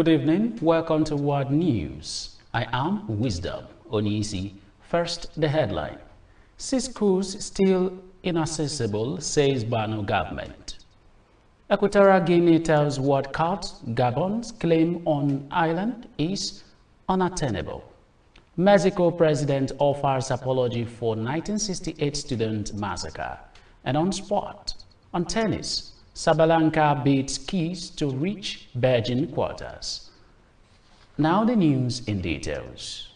Good evening. Welcome to World News. I am Wisdom Onisi. First, the headline. 6 schools still inaccessible, says Bano government. Equatorial Guinea tells World Court Gabon's claim on island is unattainable. Mexico president offers apology for 1968 student massacre. And on sport, on tennis, Sabalenka beats keys to reach Beijing quarters. Now the news in details.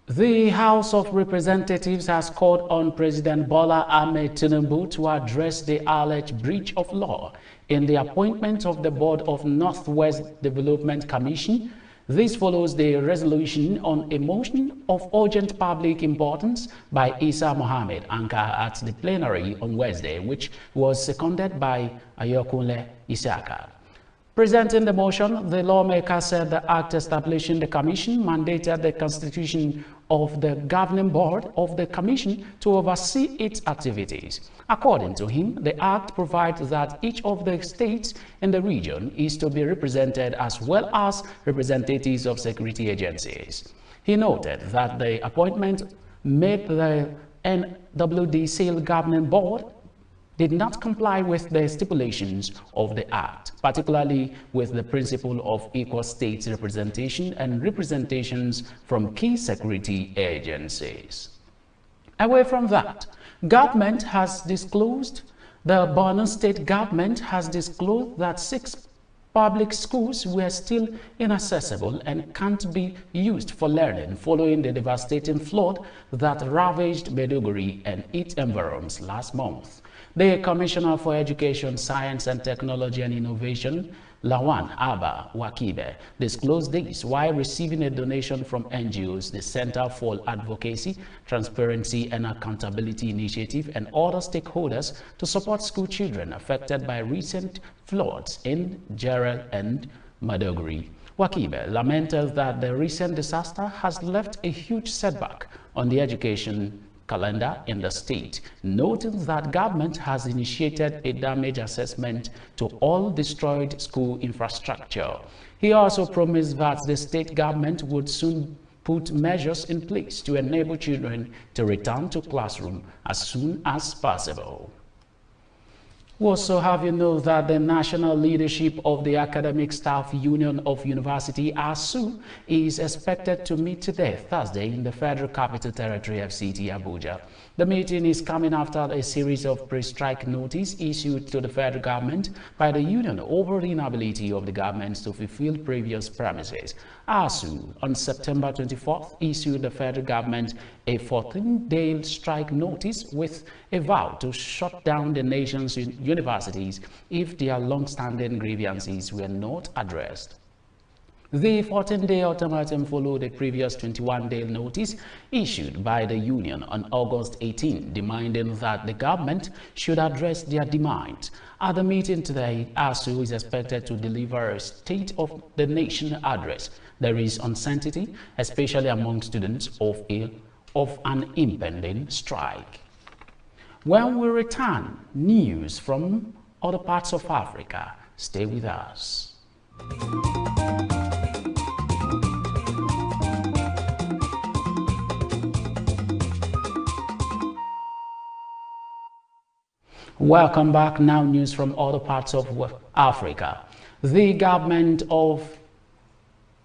The House of Representatives has called on President Bola Ahmed Tinubu to address the alleged breach of law in the appointment of the board of Northwest Development Commission. This follows the resolution on a motion of urgent public importance by Isa Mohammed Anka at the plenary on Wednesday, which was seconded by Ayokunle Isaka. Presenting the motion, the lawmaker said the act establishing the commission mandated the constitution of the governing board of the commission to oversee its activities. According to him, the act provides that each of the states in the region is to be represented as well as representatives of security agencies. He noted that the appointment made the NWDC governing board did not comply with the stipulations of the Act, particularly with the principle of equal state representation and representations from key security agencies. Away from that, the Borno State government has disclosed that 6 public schools were still inaccessible and can't be used for learning following the devastating flood that ravaged Maiduguri and its environs last month. The Commissioner for Education, Science and Technology and Innovation, Lawan Abba Wakibe, disclosed this while receiving a donation from NGOs, the Center for Advocacy, Transparency and Accountability Initiative, and other stakeholders to support school children affected by recent floods in Jere and Maiduguri. Wakibe lamented that the recent disaster has left a huge setback on the education calendar in the state, noting that government has initiated a damage assessment to all destroyed school infrastructure. He also promised that the state government would soon put measures in place to enable children to return to classroom as soon as possible. We also have you know that the national leadership of the Academic Staff Union of University, ASU, is expected to meet today, Thursday, in the Federal Capital Territory FCT, Abuja. The meeting is coming after a series of pre-strike notice issued to the federal government by the union over the inability of the government to fulfill previous promises. ASU, on September 24th, issued the federal government a 14-day strike notice with a vow to shut down the nation's universities if their long-standing grievances were not addressed. The 14-day ultimatum followed a previous 21-day notice issued by the union on August 18, demanding that the government should address their demands. At the meeting today, ASU is expected to deliver a State of the Nation address. There is uncertainty, especially among students, of an impending strike. When we return, news from other parts of Africa. Stay with us. Welcome back. Now news from other parts of Africa. The government of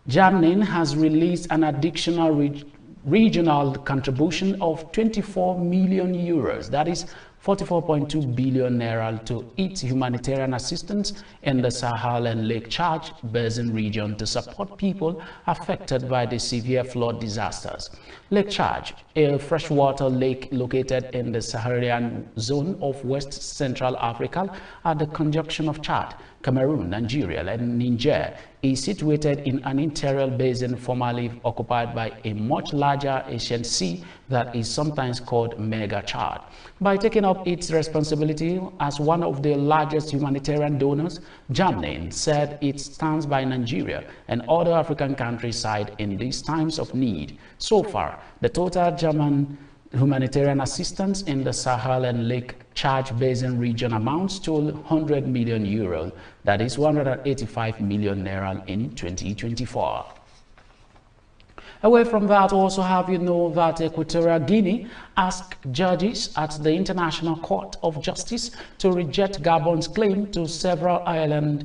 Germany has released an additional regional contribution of 24 million euros, that is 44.2 billion naira, to its humanitarian assistance in the Sahel and Lake Chad Basin region to support people affected by the severe flood disasters. Lake Chad, a freshwater lake located in the Saharan zone of West Central Africa at the conjunction of Chad, Cameroon, Nigeria, and Niger, is situated in an interior basin formerly occupied by a much larger Asian sea that is sometimes called Mega Chad. By taking up its responsibility as one of the largest humanitarian donors, Germany said it stands by Nigeria and other African countries' side in these times of need. So far, the total German Humanitarian assistance in the Sahel and Lake Chad Basin region amounts to 100 million euro, that is 185 million naira in 2024. Away from that, also have you know that Equatorial Guinea asked judges at the International Court of Justice to reject Gabon's claim to several islands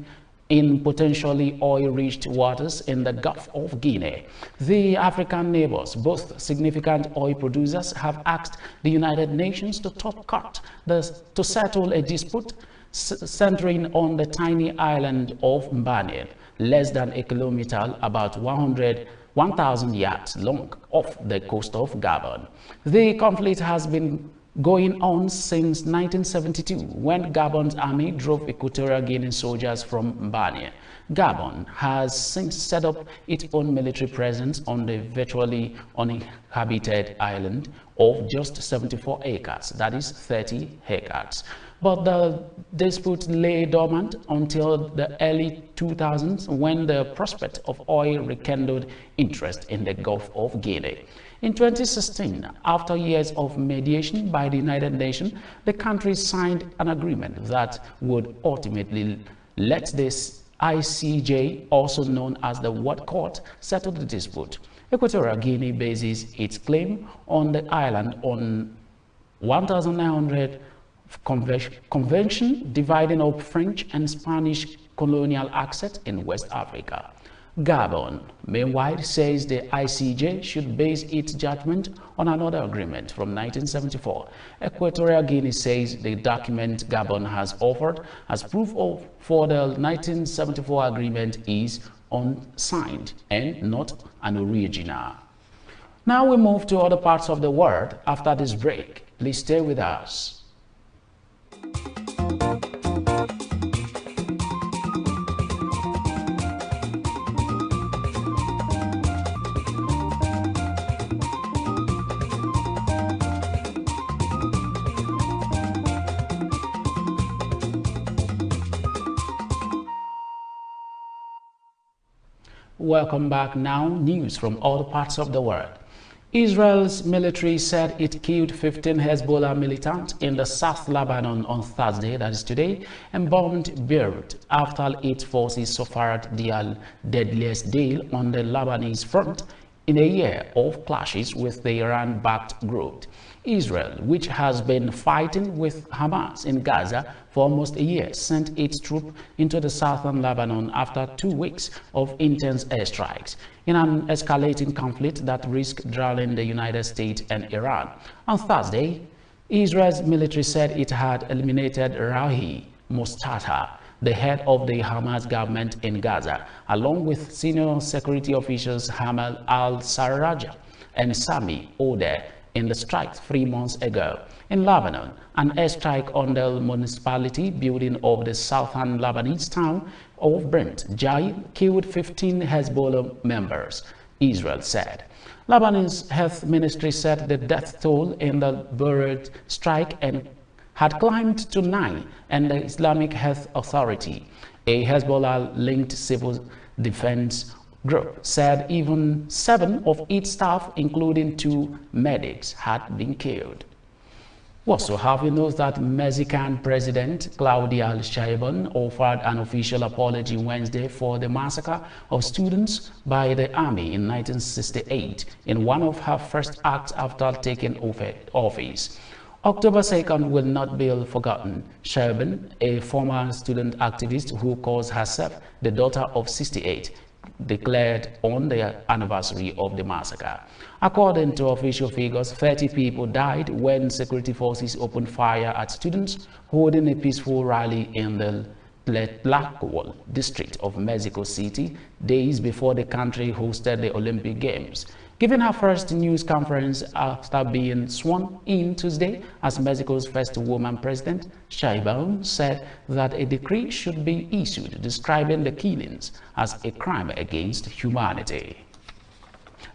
in potentially oil-rich waters in the Gulf of Guinea. The African neighbors, both significant oil producers, have asked the United Nations to top cut to settle a dispute centering on the tiny island of Mbaniel, less than a kilometer, about 1,000 yards long, off the coast of Gabon. The conflict has been going on since 1972, when Gabon's army drove Equatorial Guinea soldiers from Mbaniel. Gabon has since set up its own military presence on the virtually uninhabited island of just 74 acres, that is 30 hectares. But the dispute lay dormant until the early 2000s, when the prospect of oil rekindled interest in the Gulf of Guinea. In 2016, after years of mediation by the United Nations, the country signed an agreement that would ultimately let this ICJ, also known as the World Court, settle the dispute. Equatorial Guinea bases its claim on the island on 1900 Convention dividing up French and Spanish colonial access in West Africa. Gabon, meanwhile, says the ICJ should base its judgment on another agreement from 1974. Equatorial Guinea says the document Gabon has offered as proof for the 1974 agreement is unsigned and not an original. Now we move to other parts of the world after this break. Please stay with us. Welcome back. Now, news from all parts of the world. Israel's military said it killed 15 Hezbollah militants in the South Lebanon on Thursday, that is today, and bombed Beirut after its forces suffered their deadliest day on the Lebanese front in a year of clashes with the Iran-backed group. Israel, which has been fighting with Hamas in Gaza for almost a year, sent its troops into the southern Lebanon after 2 weeks of intense airstrikes in an escalating conflict that risked drowning the United States and Iran. On Thursday, Israel's military said it had eliminated Rahi Mostata, the head of the Hamas government in Gaza, along with senior security officials Hamal al-Sarraj and Sami Odeh, in the strike 3 months ago. In Lebanon, an airstrike on the municipality building of the southern Lebanese town of Brent Jai killed 15 Hezbollah members, Israel said. Lebanon's health ministry said the death toll in the Beirut strike had climbed to 9, and the Islamic Health Authority, a Hezbollah-linked civil defense group, said even 7 of its staff, including 2 medics, had been killed. Also, have you noticed that Mexican President Claudia Sheinbaum offered an official apology Wednesday for the massacre of students by the army in 1968 in one of her first acts after taking office. October 2nd will not be forgotten. Sheinbaum, a former student activist who calls herself the daughter of 68, declared on the anniversary of the massacre. According to official figures, 30 people died when security forces opened fire at students holding a peaceful rally in the Tlaxcala district of Mexico City, days before the country hosted the Olympic Games. Giving her first news conference after being sworn in Tuesday as Mexico's first woman president, Sheinbaum said that a decree should be issued describing the killings as a crime against humanity.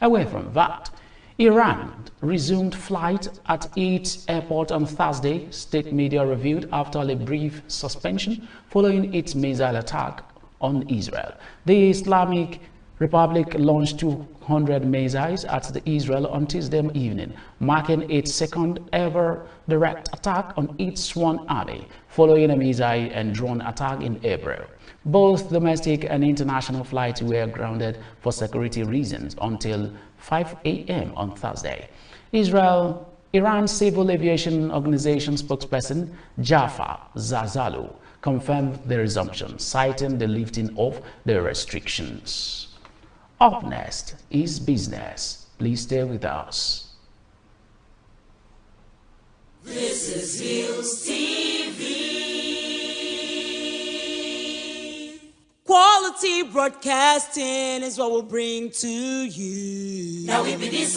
Away from that, Iran resumed flight at its airport on Thursday, state media revealed, after a brief suspension following its missile attack on Israel. The Islamic Republic launched 200 missiles at the Israel on Tuesday evening, marking its second ever direct attack on its sworn army, following a missile and drone attack in April. Both domestic and international flights were grounded for security reasons until 5 a.m. on Thursday. Iran's Civil Aviation Organization spokesperson Jafar Zazalu confirmed the resumption, citing the lifting of the restrictions. Up next is business. Please stay with us. This is Hillstv. Quality broadcasting is what we'll bring to you. Now we be this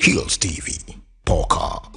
Hillstv, Poker.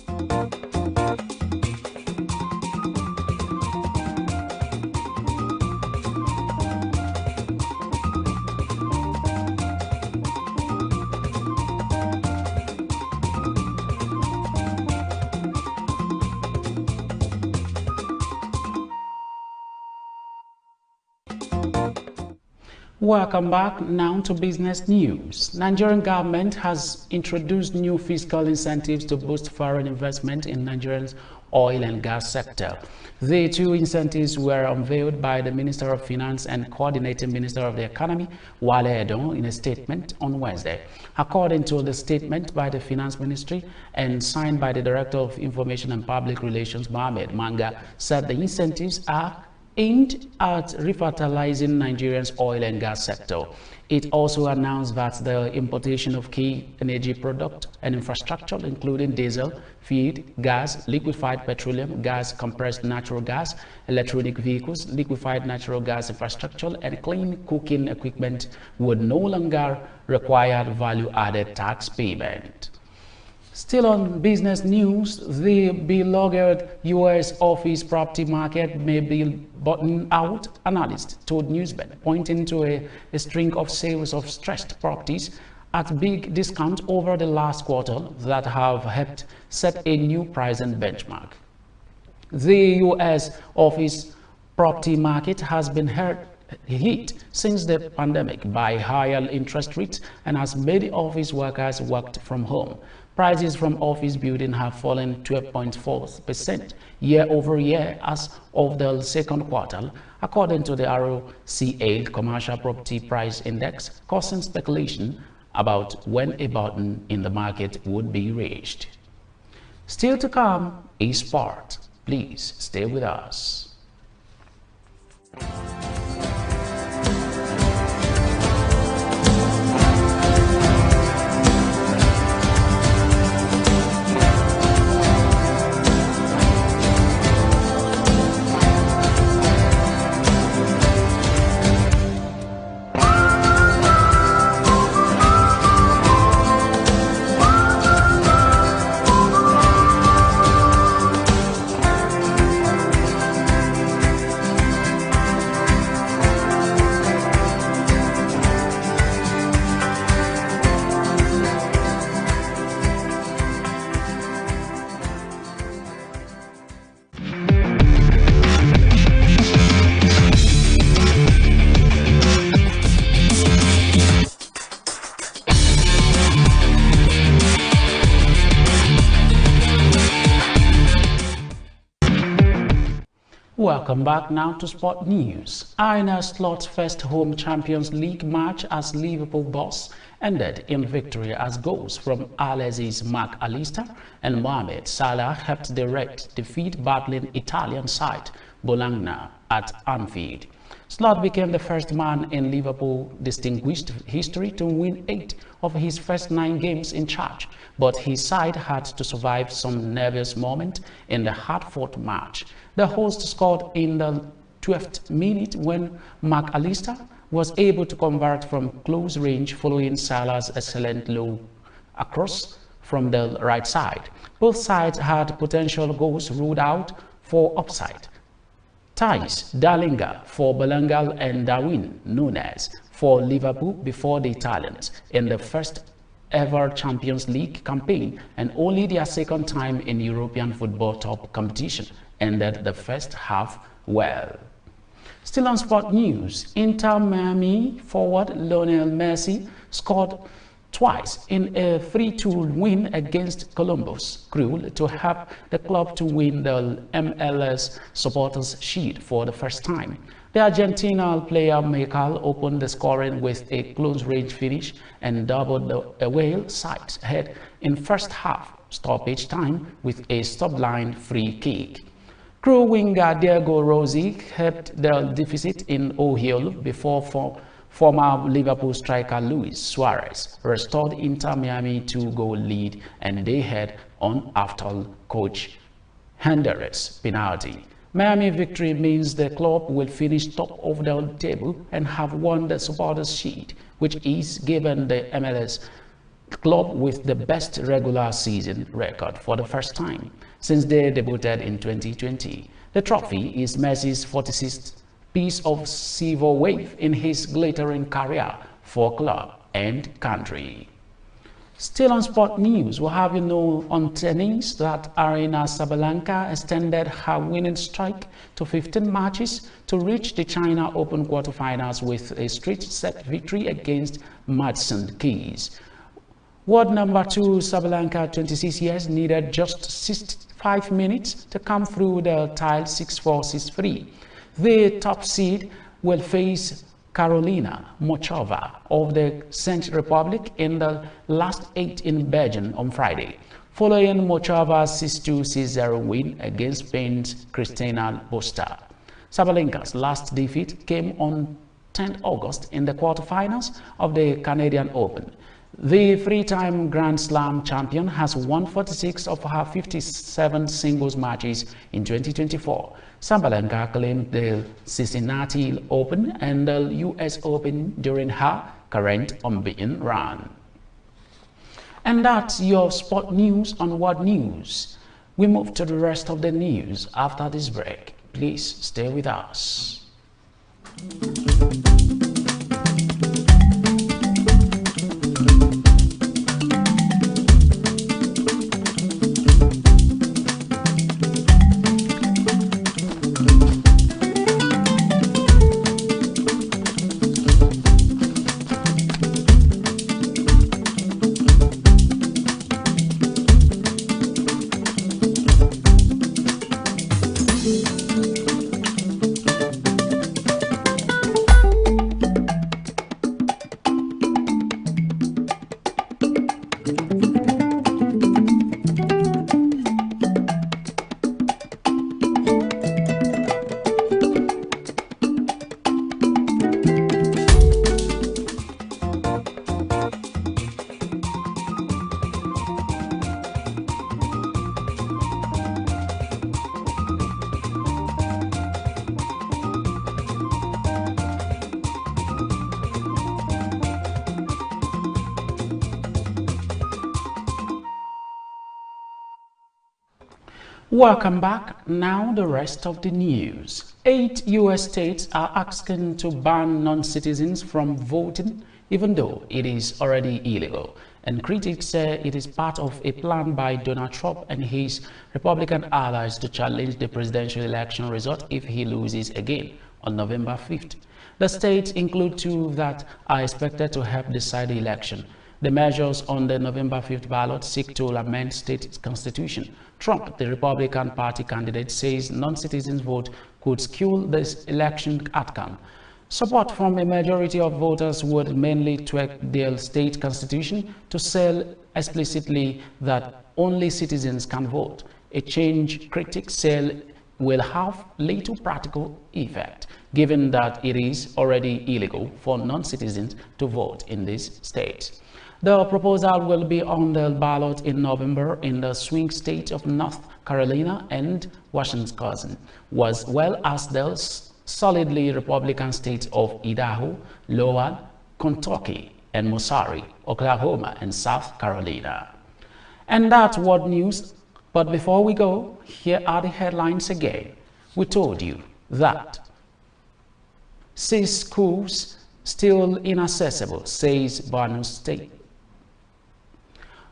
Welcome back now to business news. Nigerian government has introduced new fiscal incentives to boost foreign investment in Nigeria's oil and gas sector. The two incentives were unveiled by the Minister of Finance and Coordinating Minister of the Economy, Wale Edun, in a statement on Wednesday. According to the statement by the Finance Ministry and signed by the Director of Information and Public Relations, Mohamed Manga, said the incentives are aimed at revitalizing Nigeria's oil and gas sector. It also announced that the importation of key energy products and infrastructure, including diesel, feed, gas, liquefied petroleum, gas, compressed natural gas, electronic vehicles, liquefied natural gas infrastructure, and clean cooking equipment would no longer require value-added tax payment. Still on business news, the beloved U.S. office property market may be bottoming out, analysts told Newsbed, pointing to a string of sales of stressed properties at big discount over the last quarter that have helped set a new pricing benchmark. The U.S. office property market has been hit since the pandemic by higher interest rates and has made office workers worked from home. Prices from office buildings have fallen 12.4% year over year as of the second quarter, according to the ROCA Commercial Property Price Index, causing speculation about when a bottom in the market would be reached. Still to come is sport. Please stay with us. Welcome back now to Sport News. Arena Slot's first home Champions League match as Liverpool boss ended in victory as goals from Alexis Mac Allister and Mohamed Salah helped the Reds defeat battling Italian side Bologna at Anfield. Slot became the first man in Liverpool distinguished history to win 8 of his first 9 games in charge, but his side had to survive some nervous moment in the hard-fought match. The host scored in the 12th minute when McAllister was able to convert from close range following Salah's excellent low across from the right side. Both sides had potential goals ruled out for offside. Thijs Dallinga for Belengal and Darwin Núñez for Liverpool before the Italians in the first ever Champions League campaign and only their second time in European football top competition ended the first half well. Still on sport news, Inter Miami forward Lionel Messi scored twice in a 3-2 win against Columbus Crew to help the club to win the MLS Supporters Shield for the first time. The Argentina player Michael opened the scoring with a close-range finish and doubled the away side's head in first half stoppage time with a stop-line free kick. Crew winger Diego Rossi helped the deficit in Ohio before former Liverpool striker Luis Suarez restored Inter Miami 2-goal lead, and they head on after coach Hender's penalty. Miami victory means the club will finish top of the table and have won the Supporters Shield, which is given the MLS club with the best regular season record for the first time since they debuted in 2020. The trophy is Messi's 46th piece of silverware in his glittering career for club and country. Still on sport news, we'll have you know on tennis that Aryna Sabalenka extended her winning streak to 15 matches to reach the China Open quarterfinals with a straight set victory against Madison Keys. World number 2 Sabalenka, 26 years, needed just 65 minutes to come through the tile 6-4, 6-3. The top seed will face Karolina Muchova of the Czech Republic in the last 8 in Belgium on Friday, following Muchova's 6-2, 6-0 win against Spain's Cristina Busta. Sabalenka's last defeat came on 10 August in the quarterfinals of the Canadian Open. The 3-time Grand Slam champion has won 46 of her 57 singles matches in 2024. Sabalenka claimed the Cincinnati Open and the US Open during her current unbeaten run. And that's your sport news on World News. We move to the rest of the news after this break. Please stay with us. Welcome back. Now the rest of the news. 8 U.S. states are asking to ban non-citizens from voting, even though it is already illegal. And critics say it is part of a plan by Donald Trump and his Republican allies to challenge the presidential election result if he loses again on November 5th. The states include 2 that are expected to help decide the election. The measures on the November 5th ballot seek to amend state constitution. Trump, the Republican Party candidate, says non-citizens' vote could skew this election outcome. Support from a majority of voters would mainly tweak their state constitution to say explicitly that only citizens can vote, a change critics say will have little practical effect, given that it is already illegal for non-citizens to vote in this state. The proposal will be on the ballot in November in the swing state of North Carolina and Washington, as well as the solidly Republican states of Idaho, Iowa, Kentucky, and Missouri, Oklahoma, and South Carolina. And that's what news. But before we go, here are the headlines again. We told you that 6 schools still inaccessible, says Borno State.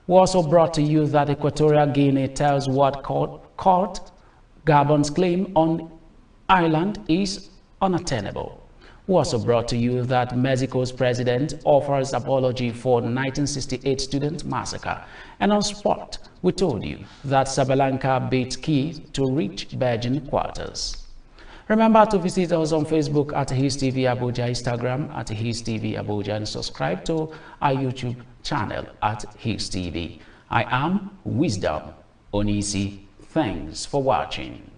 We also brought to you that Equatorial Guinea tells what court Gabon's claim on Ireland is unattainable. We also brought to you that Mexico's president offers apology for 1968 student massacre. And on sport, we told you that Sabalanka beats key to reach Virgin quarters. Remember to visit us on Facebook at Hillstv Abuja, Instagram at Hillstv Abuja, and subscribe to our YouTube channel at Hillstv. I am Wisdom Onisi. Thanks for watching.